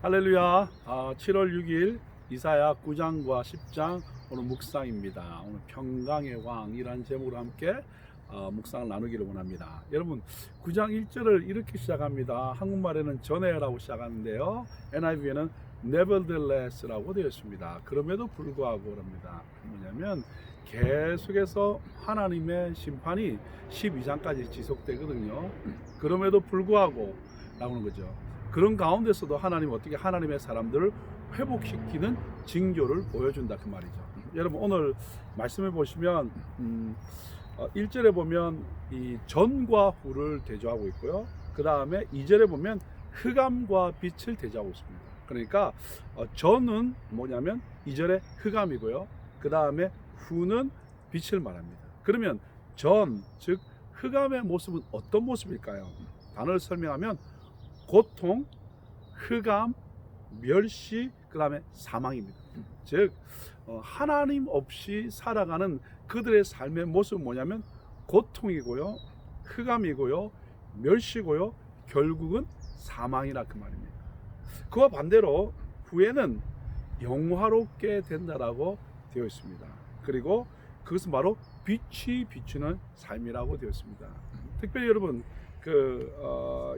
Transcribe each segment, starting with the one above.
할렐루야. 7월 6일 이사야 9장과 10장 오늘 묵상입니다. 오늘 평강의 왕이라는 제목으로 함께 묵상을 나누기를 원합니다. 여러분 9장 1절을 이렇게 시작합니다. 한국말에는 전에라고 시작하는데요. NIV에는 nevertheless라고 되어 있습니다. 그럼에도 불구하고 그럽니다. 뭐냐면 계속해서 하나님의 심판이 12장까지 지속되거든요. 그럼에도 불구하고 나오는 거죠. 그런 가운데서도 하나님 어떻게 하나님의 사람들을 회복시키는 징조를 보여준다 그 말이죠. 여러분 오늘 말씀해 보시면 1절에 보면 이 전과 후를 대조하고 있고요. 그 다음에 2절에 보면 흑암과 빛을 대조하고 있습니다. 그러니까 전은 뭐냐면 2절에 흑암이고요. 그 다음에 후는 빛을 말합니다. 그러면 전, 즉 흑암의 모습은 어떤 모습일까요? 단어를 설명하면 고통, 흑암, 멸시, 그 다음에 사망입니다. 즉 하나님 없이 살아가는 그들의 삶의 모습은 뭐냐면 고통이고요, 흑암이고요, 멸시고요, 결국은 사망이라 그 말입니다. 그와 반대로 후에는 영화롭게 된다라고 되어 있습니다. 그리고 그것은 바로 빛이 비추는 삶이라고 되어 있습니다. 특별히 여러분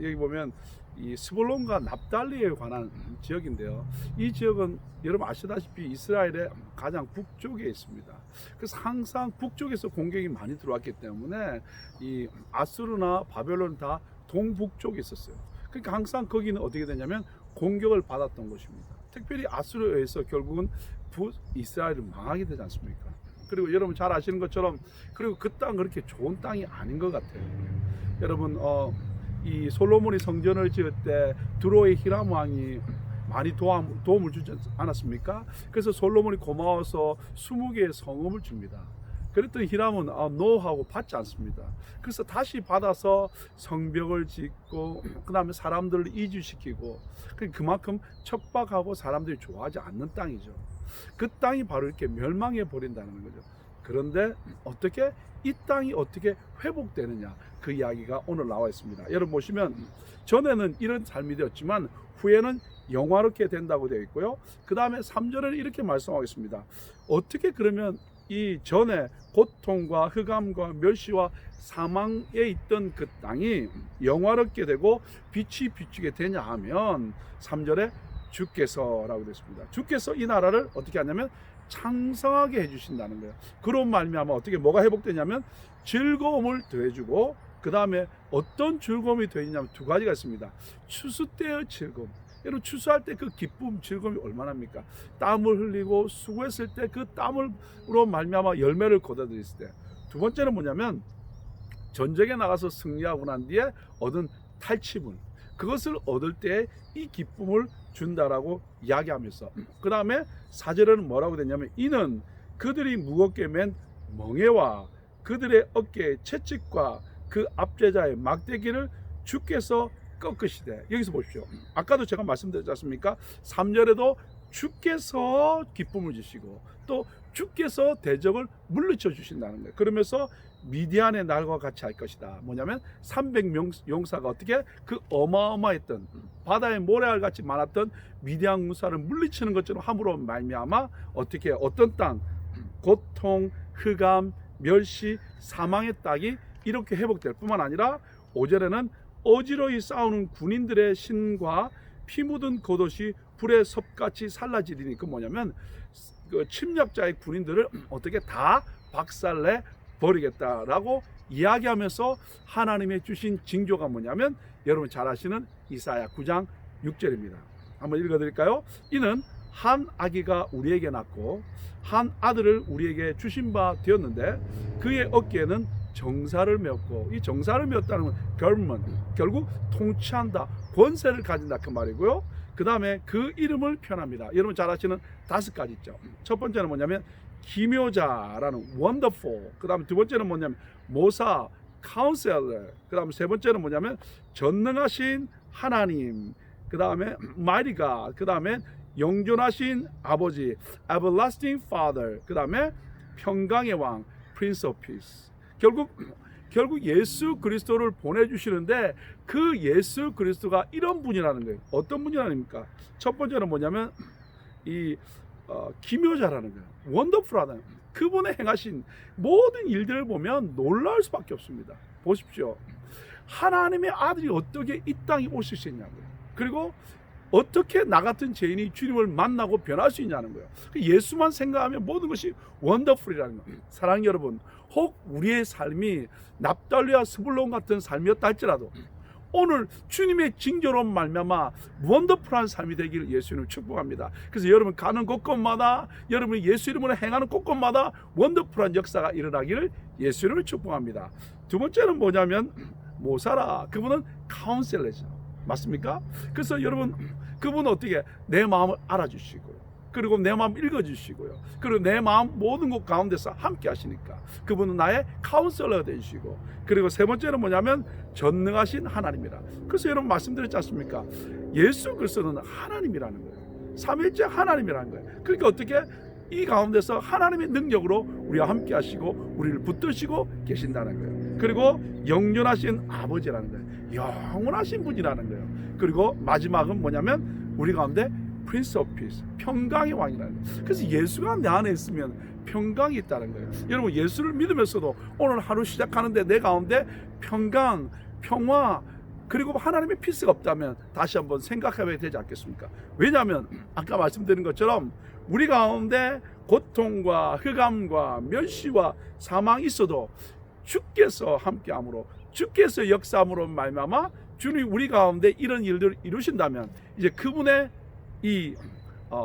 여기 보면 이 스불론과 납달리에 관한 지역인데요. 이 지역은 여러분 아시다시피 이스라엘의 가장 북쪽에 있습니다. 그래서 항상 북쪽에서 공격이 많이 들어왔기 때문에 이 아수르나 바벨론 다 동북쪽에 있었어요. 그러니까 항상 거기는 어떻게 되냐면 공격을 받았던 곳입니다. 특별히 아수르에 의해서 결국은 북이스라엘은 망하게 되지 않습니까? 그리고 여러분 잘 아시는 것처럼 그리고 그 땅 그렇게 좋은 땅이 아닌 것 같아요. 여러분 이 솔로몬이 성전을 지을 때 두로의 히람 왕이 많이 도움을 주지 않았습니까? 그래서 솔로몬이 고마워서 20개의 성읍을 줍니다. 그랬더니 히람은 노하고 받지 않습니다. 그래서 다시 받아서 성벽을 짓고 그 다음에 사람들을 이주시키고 그만큼 척박하고 사람들이 좋아하지 않는 땅이죠. 그 땅이 바로 이렇게 멸망해 버린다는 거죠. 그런데 어떻게 이 땅이 어떻게 회복되느냐 그 이야기가 오늘 나와 있습니다. 여러분 보시면 전에는 이런 삶이 되었지만 후에는 영화롭게 된다고 되어 있고요. 그 다음에 3절에는 이렇게 말씀하겠습니다. 어떻게 그러면 이 전에 고통과 흑암과 멸시와 사망에 있던 그 땅이 영화롭게 되고 빛이 비추게 되냐 하면 3절에 주께서라고 되어 있습니다. 주께서 이 나라를 어떻게 하냐면 창성하게 해주신다는 거예요. 그런 말미암아 어떻게 뭐가 회복되냐면 즐거움을 더해주고 그 다음에 어떤 즐거움이 더해지냐면 두 가지가 있습니다. 추수 때의 즐거움. 여러분 추수할 때 그 기쁨, 즐거움이 얼마나입니까? 땀을 흘리고 수고했을 때 그 땀으로 말미암아 열매를 거둬들였을 때. 두 번째는 뭐냐면 전쟁에 나가서 승리하고 난 뒤에 얻은 탈취물. 그것을 얻을 때 이 기쁨을 준다라고 이야기하면서 그 다음에 4절에는 뭐라고 되냐면 이는 그들이 무겁게 맨 멍에와 그들의 어깨의 채찍과 그 압제자의 막대기를 주께서 꺾으시되. 여기서 보십시오. 아까도 제가 말씀드렸지 않습니까? 3절에도 주께서 기쁨을 주시고 또 주께서 대적을 물리쳐 주신다는 거예요. 그러면서 미디안의 날과 같이 할 것이다. 뭐냐면 300용사가 어떻게 그 어마어마했던 바다의 모래알 같이 많았던 미디안 군사를 물리치는 것처럼 함으로 말미암아 어떻게 어떤 땅 고통, 흑암, 멸시, 사망의 땅이 이렇게 회복될 뿐만 아니라 5절에는 어지러이 싸우는 군인들의 신과 피 묻은 겉옷이 불의 섭같이 살라지리니 그 뭐냐면 그 침략자의 군인들을 어떻게 다 박살내 버리겠다라고 이야기하면서 하나님의 주신 징조가 뭐냐면 여러분 잘 아시는 이사야 9장 6절입니다. 한번 읽어드릴까요? 이는 한 아기가 우리에게 낳고 한 아들을 우리에게 주신 바 되었는데 그의 어깨에는 정사를 메었고 이 정사를 메었다는 건 결국 통치한다, 권세를 가진다 그 말이고요. 그 다음에 그 이름을 표현합니다. 여러분 잘 아시는 5가지 있죠. 첫 번째는 뭐냐면 기묘자라는 wonderful, 그 다음에 두 번째는 뭐냐면 모사, counselor, 그 다음에 세 번째는 뭐냐면 전능하신 하나님, 그 다음에 mighty God, 그 다음에 영존하신 아버지 everlasting father, 그 다음에 평강의 왕 prince of peace. 결국 예수 그리스도를 보내주시는데 그 예수 그리스도가 이런 분이라는 거예요. 어떤 분이라니까? 첫 번째는 뭐냐면 이 기묘자라는 거예요. 원더풀하다는 거예요. 그분의 행하신 모든 일들을 보면 놀라울 수밖에 없습니다. 보십시오. 하나님의 아들이 어떻게 이 땅에 오실 수 있냐고요. 그리고 어떻게 나 같은 죄인이 주님을 만나고 변할 수 있냐는 거예요. 예수만 생각하면 모든 것이 원더풀이라는 거예요. 사랑하는 여러분, 혹 우리의 삶이 납달리와 스불론 같은 삶이었다 할지라도 오늘 주님의 징조로 말미암아 원더풀한 삶이 되기를 예수님을 축복합니다. 그래서 여러분 가는 곳곳마다, 여러분이 예수 이름으로 행하는 곳곳마다 원더풀한 역사가 일어나기를 예수 이름을 축복합니다. 두 번째는 뭐냐면 모사라, 그분은 카운셀러죠. 맞습니까? 그래서 여러분 그분은 어떻게 내 마음을 알아주시고요, 그리고 내 마음 읽어주시고요, 그리고 내 마음 모든 것 가운데서 함께 하시니까 그분은 나의 카운셀러가 되시고, 그리고 세 번째는 뭐냐면 전능하신 하나님이라. 그래서 여러분 말씀드렸지 않습니까? 예수 그리스도는 하나님이라는 거예요. 삼위일체 하나님이라는 거예요. 그러니까 어떻게 이 가운데서 하나님의 능력으로 우리와 함께 하시고 우리를 붙드시고 계신다는 거예요. 그리고 영원하신 아버지라는 거예요. 영원하신 분이라는 거예요. 그리고 마지막은 뭐냐면 우리 가운데 Prince of Peace, 평강의 왕이라는 거예요. 그래서 예수가 내 안에 있으면 평강이 있다는 거예요. 여러분 예수를 믿으면서도 오늘 하루 시작하는데 내 가운데 평강, 평화, 그리고 하나님의 피스가 없다면 다시 한번 생각해봐야 되지 않겠습니까? 왜냐하면 아까 말씀드린 것처럼 우리 가운데 고통과 흑암과 멸시와 사망이 있어도 주께서 함께함으로, 주께서 역사함으로 말미암아 주님 우리 가운데 이런 일들을 이루신다면 이제 그분의 이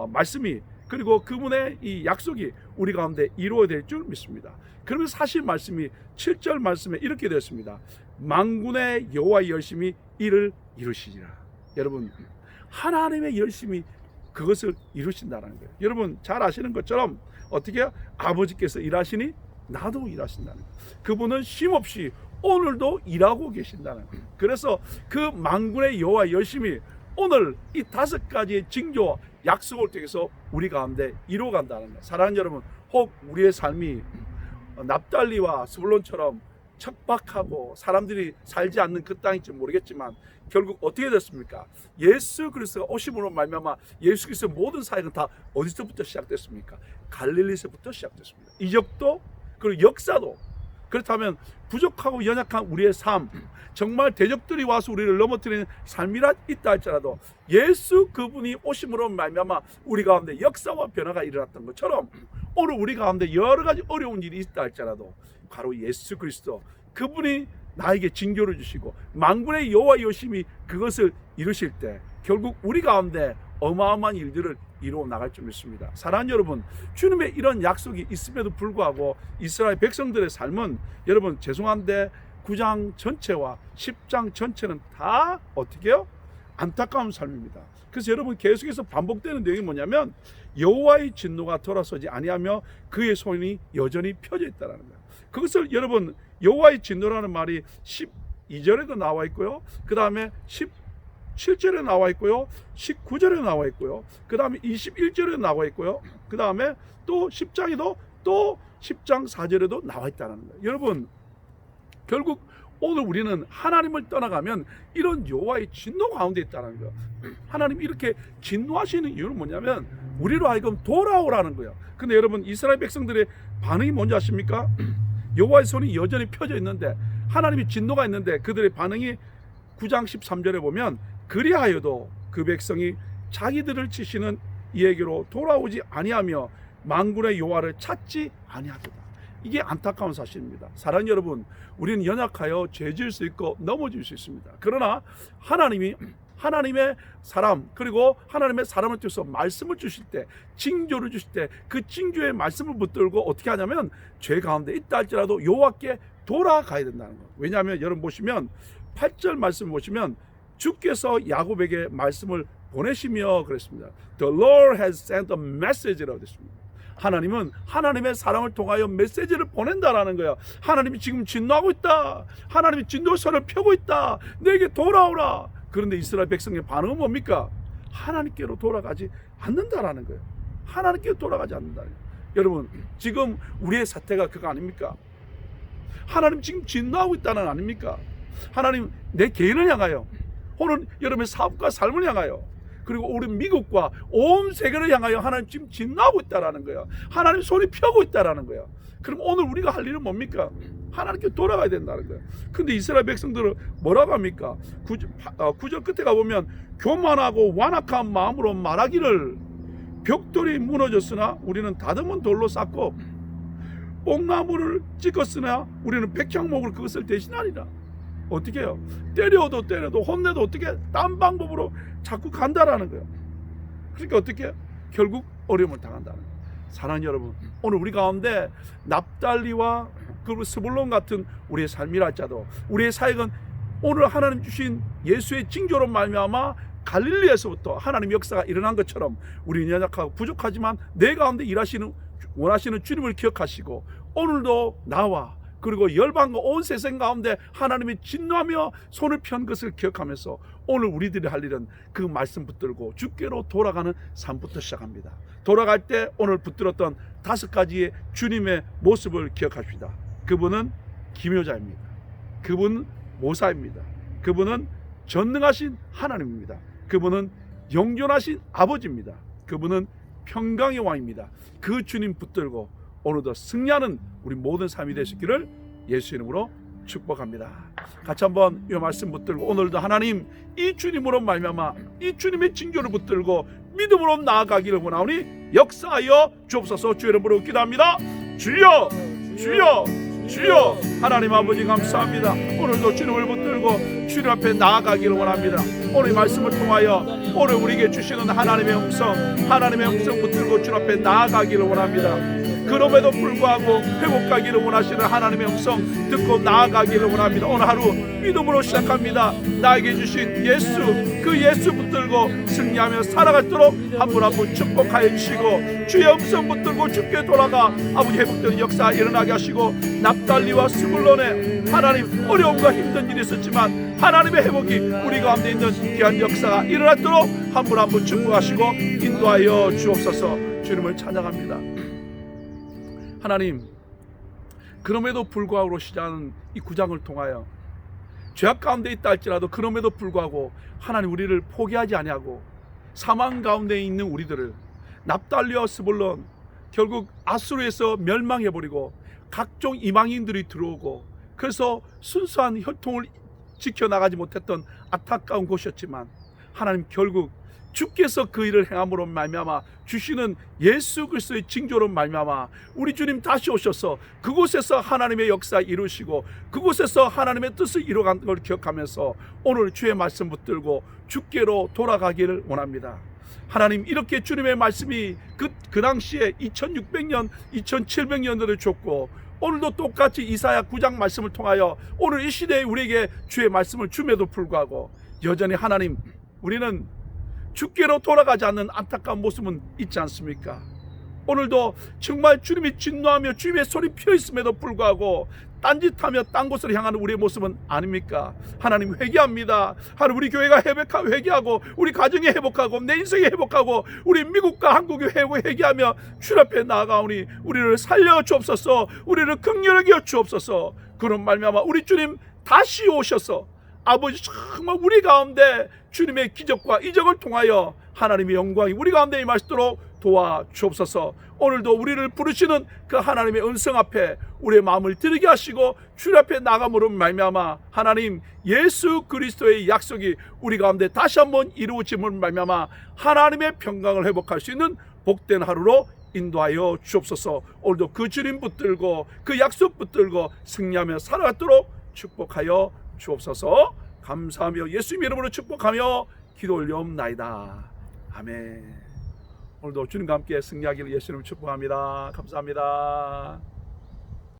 말씀이, 그리고 그분의 이 약속이 우리 가운데 이루어질 줄 믿습니다. 그러면 사실 말씀이 7절 말씀에 이렇게 되었습니다. 만군의 여호와의 열심히 이를 이루시리라. 여러분 하나님의 열심히 그것을 이루신다는 거예요. 여러분 잘 아시는 것처럼 어떻게 아버지께서 일하시니 나도 일하신다는 거예요. 그분은 쉼없이 오늘도 일하고 계신다는 거예요. 그래서 그 만군의 여호와 열심히 오늘 이 5가지의 징조와 약속을 통해서 우리 가운데 이루어간다는 거예요. 사랑하는 여러분, 혹 우리의 삶이 납달리와 스불론처럼 척박하고 사람들이 살지 않는 그 땅일지 모르겠지만 결국 어떻게 됐습니까? 예수 그리스도가 오심으로 말미암아 예수 그리스도의 모든 사역은 다 어디서부터 시작됐습니까? 갈릴리에서부터 시작됐습니다. 이적도 그리고 역사도. 그렇다면 부족하고 연약한 우리의 삶, 정말 대적들이 와서 우리를 넘어뜨리는 삶이라 있다 할지라도 예수 그분이 오심으로 말미암아 우리 가운데 역사와 변화가 일어났던 것처럼 오늘 우리 가운데 여러 가지 어려운 일이 있다 할지라도 바로 예수 그리스도 그분이 나에게 징조를 주시고 만군의 여호와 여심이 그것을 이루실 때 결국 우리 가운데 어마어마한 일들을 이루어 나갈 줄 믿습니다. 사랑하는 여러분, 주님의 이런 약속이 있음에도 불구하고 이스라엘 백성들의 삶은 여러분 죄송한데 9장 전체와 10장 전체는 다 어떻게 해요? 안타까운 삶입니다. 그래서 여러분 계속해서 반복되는 내용이 뭐냐면 여호와의 진노가 돌아서지 아니하며 그의 손이 여전히 펴져 있다는 거예요. 그것을 여러분 여호와의 진노라는 말이 12절에도 나와 있고요, 그 다음에 17절에 나와 있고요, 19절에 나와 있고요, 그 다음에 21절에 나와 있고요, 그 다음에 또 10장에도 또 10장 4절에도 나와 있다는 거예요. 여러분 결국 오늘 우리는 하나님을 떠나가면 이런 여호와의 진노 가운데 있다는 거예요. 하나님이 이렇게 진노하시는 이유는 뭐냐면 우리로 하여금 돌아오라는 거예요. 근데 여러분 이스라엘 백성들의 반응이 뭔지 아십니까? 여호와의 손이 여전히 펴져 있는데 하나님의 진노가 있는데 그들의 반응이 9장 13절에 보면 그리하여도 그 백성이 자기들을 치시는 이에게로 돌아오지 아니하며 만군의 여호와를 찾지 아니하도다. 이게 안타까운 사실입니다. 사랑하는 여러분, 우리는 연약하여 죄질 수 있고 넘어질 수 있습니다. 그러나 하나님이 하나님의 사람, 그리고 하나님의 사람을 통해서 말씀을 주실 때, 징조를 주실 때 그 징조의 말씀을 붙들고 어떻게 하냐면 죄 가운데 있다 할지라도 여호와께 돌아가야 된다는 거예요. 왜냐하면 여러분 보시면 8절 말씀 보시면 주께서 야곱에게 말씀을 보내시며 그랬습니다. The Lord has sent a message라고 됐습니다. 하나님은 하나님의 사람을 통하여 메시지를 보낸다라는 거야. 하나님이 지금 진노하고 있다. 하나님이 진노선을 펴고 있다. 내게 돌아오라. 그런데 이스라엘 백성의 반응은 뭡니까? 하나님께로 돌아가지 않는다라는 거예요. 하나님께로 돌아가지 않는다. 여러분 지금 우리의 사태가 그거 아닙니까? 하나님 지금 진노하고 있다는 아닙니까? 하나님 내 개인을 향하여, 오늘 여러분의 사업과 삶을 향하여, 그리고 우리 미국과 온 세계를 향하여 하나님 지금 진노하고 있다라는 거예요. 하나님 손이 펴고 있다라는 거예요. 그럼 오늘 우리가 할 일은 뭡니까? 하나님께 돌아가야 된다는 거예요. 근데 이스라엘 백성들은 뭐라고 합니까? 9절 끝에 가보면 교만하고 완악한 마음으로 말하기를 벽돌이 무너졌으나 우리는 다듬은 돌로 쌓고 뽕나무를 찍었으나 우리는 백향목을 그것을 대신하리라. 어떻게 해요? 때려도 혼내도 어떻게 딴 방법으로 자꾸 간다라는 거예요. 그러니까 어떻게 해요? 결국 어려움을 당한다는 거예요. 사랑하는 여러분, 오늘 우리 가운데 납달리와 그리고 스불론 같은 우리의 삶이라 할지라도 우리의 사역은 오늘 하나님 주신 예수의 징조로 말미암아 갈릴리에서부터 하나님 역사가 일어난 것처럼 우리는 연약하고 부족하지만 내 가운데 일하시는 원하시는 주님을 기억하시고 오늘도 나와 그리고 열방과 온 세상 가운데 하나님이 진노하며 손을 편 것을 기억하면서 오늘 우리들이 할 일은 그 말씀 붙들고 주께로 돌아가는 삶부터 시작합니다. 돌아갈 때 오늘 붙들었던 5가지의 주님의 모습을 기억합시다. 그분은 기묘자입니다. 그분은 모사입니다. 그분은 전능하신 하나님입니다. 그분은 영존하신 아버지입니다. 그분은 평강의 왕입니다. 그 주님 붙들고 오늘도 승리하는 우리 모든 삶이 되시기를 예수 이름으로 축복합니다. 같이 한번 이 말씀 붙들고 오늘도 하나님 이 주님으로 말미암아 이 주님의 징조를 붙들고 믿음으로 나아가기를 원하오니 역사하여 주옵소서. 주 이름으로 기도합니다. 주여 주여 주여. 하나님 아버지 감사합니다. 오늘도 주님을 붙들고 주님 앞에 나아가기를 원합니다. 오늘 말씀을 통하여 오늘 우리에게 주시는 하나님의 음성 붙들고 주님 앞에 나아가기를 원합니다. 그럼에도 불구하고 회복하기를 원하시는 하나님의 음성 듣고 나아가기를 원합니다. 오늘 하루 믿음으로 시작합니다. 나에게 주신 예수, 그 예수 붙들고 승리하며 살아가도록 한 분 한 분 축복하여 주시고 주의 음성 붙들고 주께 돌아가 아버지 회복되는 역사 일어나게 하시고 납달리와 스불론의 하나님 어려움과 힘든 일이 있었지만 하나님의 회복이 우리 가운데 있는 귀한 역사가 일어나도록 한 분 한 분 축복하시고 인도하여 주옵소서. 주님을 찬양합니다. 하나님, 그럼에도 불구하고 시작하는 이 9장을 통하여 죄악 가운데 있다 할지라도 그럼에도 불구하고 하나님 우리를 포기하지 아니하고 사망 가운데 있는 우리들을 납달리와 스불론 결국 아수르에서 멸망해버리고 각종 이방인들이 들어오고 그래서 순수한 혈통을 지켜나가지 못했던 안타까운 곳이었지만 하나님 결국 주께서 그 일을 행함으로 말미암아 주시는 예수 그리스도의 징조로 말미암아 우리 주님 다시 오셔서 그곳에서 하나님의 역사 이루시고 그곳에서 하나님의 뜻을 이루어간 걸 기억하면서 오늘 주의 말씀 붙들고 주께로 돌아가기를 원합니다. 하나님 이렇게 주님의 말씀이 그 당시에 2600년 2700년들을 줬고 오늘도 똑같이 이사야 9장 말씀을 통하여 오늘 이 시대에 우리에게 주의 말씀을 줌에도 불구하고 여전히 하나님 우리는 주께로 돌아가지 않는 안타까운 모습은 있지 않습니까? 오늘도 정말 주님이 진노하며 주님의 손이 피어 있음에도 불구하고 딴짓하며 딴 곳으로 향하는 우리의 모습은 아닙니까? 하나님 회개합니다. 하나님 우리 교회가 회개하고 우리 가정이 회복하고 내 인생이 회복하고 우리 미국과 한국이 회개하며 주 앞에 나아가오니 우리를 살려 주옵소서. 우리를 긍휼하게 여겨 주옵소서. 그런 말미암아 우리 주님 다시 오셔서 아버지 정말 우리 가운데 주님의 기적과 이적을 통하여 하나님의 영광이 우리 가운데 임하시도록 도와주옵소서. 오늘도 우리를 부르시는 그 하나님의 음성 앞에 우리의 마음을 드리게 하시고 주님 앞에 나감으로 말미암아 하나님 예수 그리스도의 약속이 우리 가운데 다시 한번 이루어짐을 말미암아 하나님의 평강을 회복할 수 있는 복된 하루로 인도하여 주옵소서. 오늘도 그 주님 붙들고 그 약속 붙들고 승리하며 살아가도록 축복하여 주옵소서. 감사하며 예수님 이름으로 축복하며 기도 올려옵나이다. 아멘. 오늘도 주님과 함께 승리하기를 예수님을 축복합니다. 감사합니다.